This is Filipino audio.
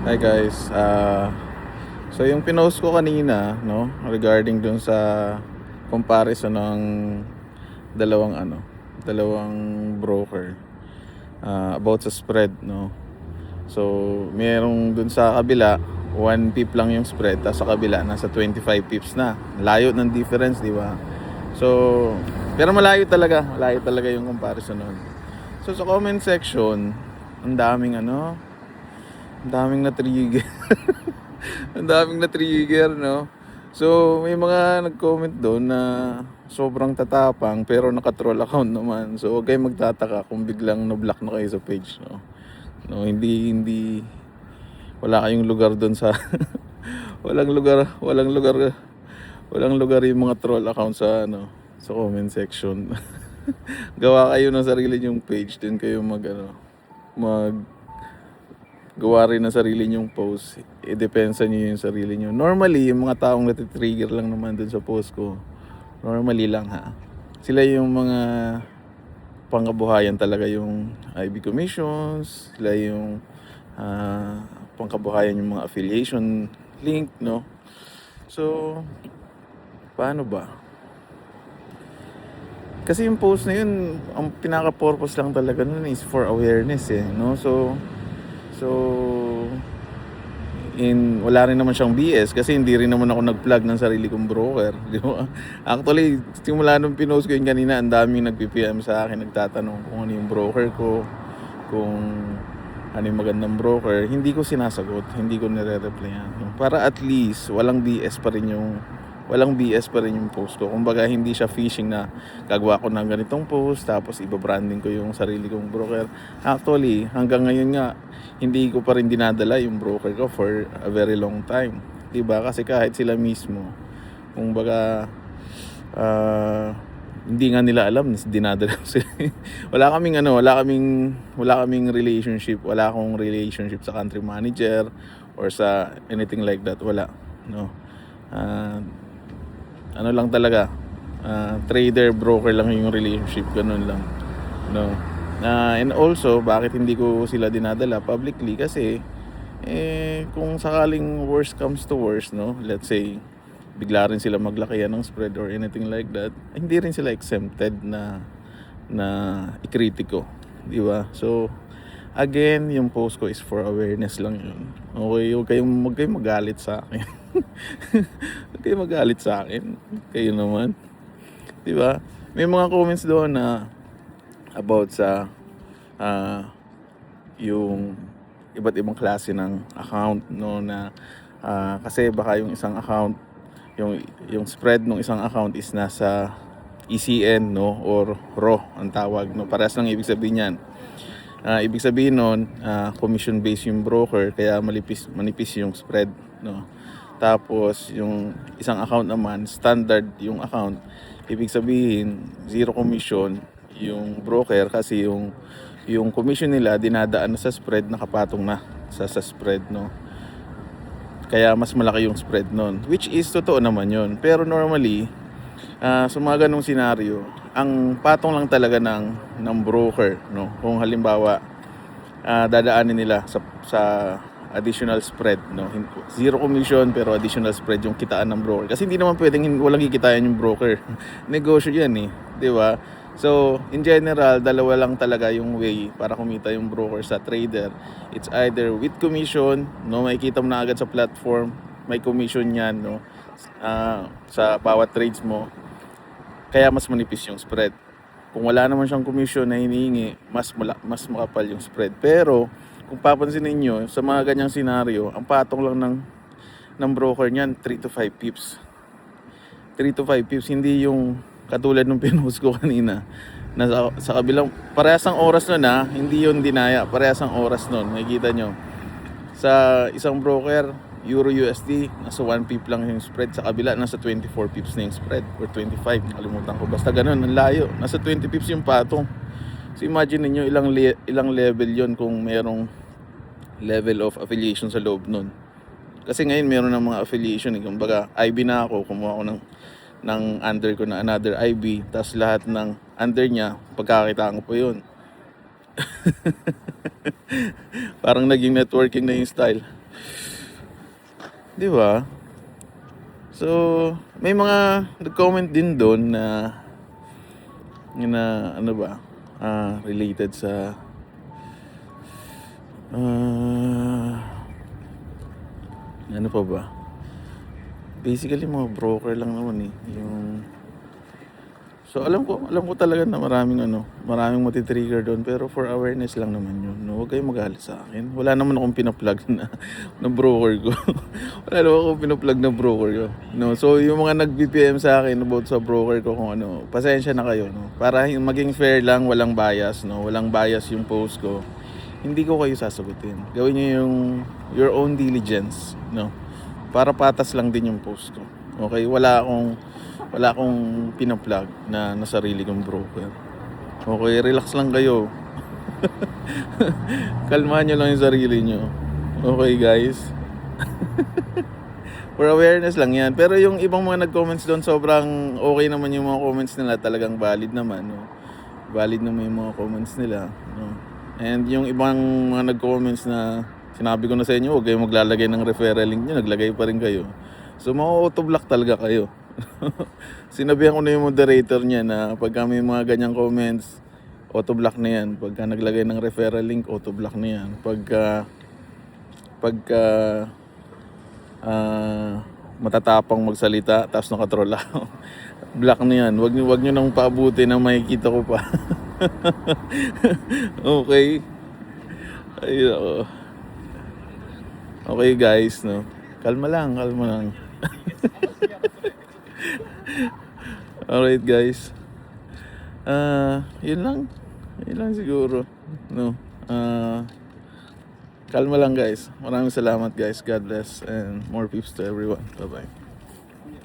Hi guys, so yung pinost ko kanina, no, regarding dun sa comparison ng dalawang broker about sa spread, no. So, merong dun sa kabila 1 pip lang yung spread, tapos sa kabila nasa 25 pips na. Layo ng difference, di ba? So, pero malayo talaga yung comparison nun. So, sa comment section, ang daming ang daming na-trigger. Ang daming na-trigger, no? So, may mga nag-comment doon na sobrang tatapang pero naka-troll account naman. So, huwag kayong magtataka kung biglang na-block na kayo sa page, no? No, hindi wala kayong lugar doon sa walang lugar yung mga troll account sa sa comment section. Gawa kayo ng sarili nyong page, din kayo mag gawa rin ng sarili nyong post. I-depensa nyo yung sarili nyo. Normally, yung mga taong natitrigger lang naman dun sa post ko, normally lang ha. Sila yung mga pangkabuhayan talaga, yung IB commissions, sila yung pangkabuhayan yung mga affiliation link, no? So, paano ba? Kasi yung post na yun, ang pinaka-purpose lang talaga nun is for awareness no? So wala rin naman siyang BS kasi hindi rin naman ako nag-plug ng sarili kong broker, di ba? Actually, simula nung pinost ko yun kanina, ang daming nag-PM sa akin, nagtatanong kung ano yung broker ko, kung ano yung magandang broker. Hindi ko sinasagot, hindi ko nire-replyan. Para at least walang BS pa rin yung post ko. Kumbaga hindi siya phishing na gagawa ko ng ganitong post tapos iba-branding ko yung sarili kong broker. Actually, hanggang ngayon nga hindi ko pa rin dinadala yung broker ko for a very long time. 'Di ba? Kasi kahit sila mismo, kumbaga hindi nga nila alam na dinadala ko sila. Wala kaming relationship, wala akong relationship sa country manager or sa anything like that, wala, no. Ano lang talaga, trader broker lang yung relationship, ganun lang, no. And also bakit hindi ko sila dinadala publicly kasi kung sakaling worst comes to worst, no, let's say bigla rin sila maglakihan ng spread or anything like that, hindi rin sila exempted na ikritiko, di ba? So again, yung post ko is for awareness lang yun. Okay, huwag kayong magalit sa akin. Huwag kayong magalit sa akin. Kayo naman, di ba? May mga comments doon na about sa yung iba't ibang klase ng account, no, na kasi baka yung isang account, yung spread ng isang account is nasa ECN, no, or RAW ang tawag, no. Parehas lang ibig sabihin yan. Ibig sabihin nun, commission based yung broker, kaya manipis yung spread, no. Tapos yung isang account naman, standard yung account, ibig sabihin zero commission yung broker kasi yung commission nila dinadaan na sa spread, nakapatong na sa spread, no. Kaya mas malaki yung spread nun, which is totoo naman yun. Pero normally sa mga ganong senaryo, ang patong lang talaga ng broker, no, kung halimbawa dadaanin nila sa additional spread, no, zero commission pero additional spread yung kitaan ng broker, kasi hindi naman pwedeng walang kikitain yung broker. Negosyo yan di ba? So in general, dalawa lang talaga yung way para kumita yung broker sa trader. It's either with commission, no, makikita mo na agad sa platform, may commission yan, no, sa bawat trades mo, kaya mas manipis yung spread. Kung wala naman siyang commission na hinihingi, mas makapal yung spread. Pero kung papansin niyo sa mga ganyang senaryo, ang patong lang ng broker niyan 3 to 5 pips. 3 to 5 pips, hindi yung katulad ng pinost ko kanina na sa kabilang parehas ang oras nun, hindi yun dinaya, parehas ang oras nun. Makikita nyo sa isang broker, Euro USD, nasa 1 pip lang yung spread. Sa kabila, nasa 24 pips na yung spread. Or 25, nakalimutan ko. Basta ganun, ang layo. Nasa 20 pips yung patong. So imagine niyo ilang level yon kung merong level of affiliation sa loob nun. Kasi ngayon meron ng mga affiliation. Kumbaga, IB na ako, kumuha ako ng under ko na another IB. Tapos lahat ng under niya, pagkakitaan ko po yun. Parang naging networking na yung style. 'Di ba? So, may mga nag-comment din doon na ano ba, related sa ah, ano pa ba? Basically mga broker lang naman yung so alam ko talaga na maraming mati-trigger doon pero for awareness lang naman yun. No, huwag kayong magalit sa akin. Wala naman akong pina-plug na broker ko. Wala naman akong pina-plug na broker ko. No, so yung mga nag-BPM sa akin about sa broker ko kung ano, pasensya na kayo, no. Para maging fair lang, walang bias, no. Walang bias yung post ko. Hindi ko kayo sasagutin. Gawin niyo yung your own diligence, no. Para patas lang din yung post ko. Okay, wala akong pina-plug na sarili kong broker. Okay, relax lang kayo. Kalmahan nyo lang yung sarili nyo. Okay, guys. For awareness lang yan. Pero yung ibang mga nag-comments doon, sobrang okay naman yung mga comments nila. Talagang valid naman, no? Valid naman yung mga comments nila, no? And yung ibang mga nag-comments na sinabi ko na sa inyo, huwag kayong maglalagay ng referral link nyo, naglagay pa rin kayo. So, ma-auto-block talaga kayo. Sinabihan ko na yung moderator niya na pagka may mga ganyang comments, auto-block na yan. Pagka naglagay ng referral link, auto-block na yan. Pagka matatapang magsalita, tapos nakatroll ako, block na yan. Wag nyo nang paabuti na makikita ko pa. Okay. Ay, ako. Okay guys, no. Kalma lang. Alright guys. Yun lang. Yun lang siguro. No. Kalma lang guys. Maraming salamat guys. God bless and more peace to everyone. Bye-bye.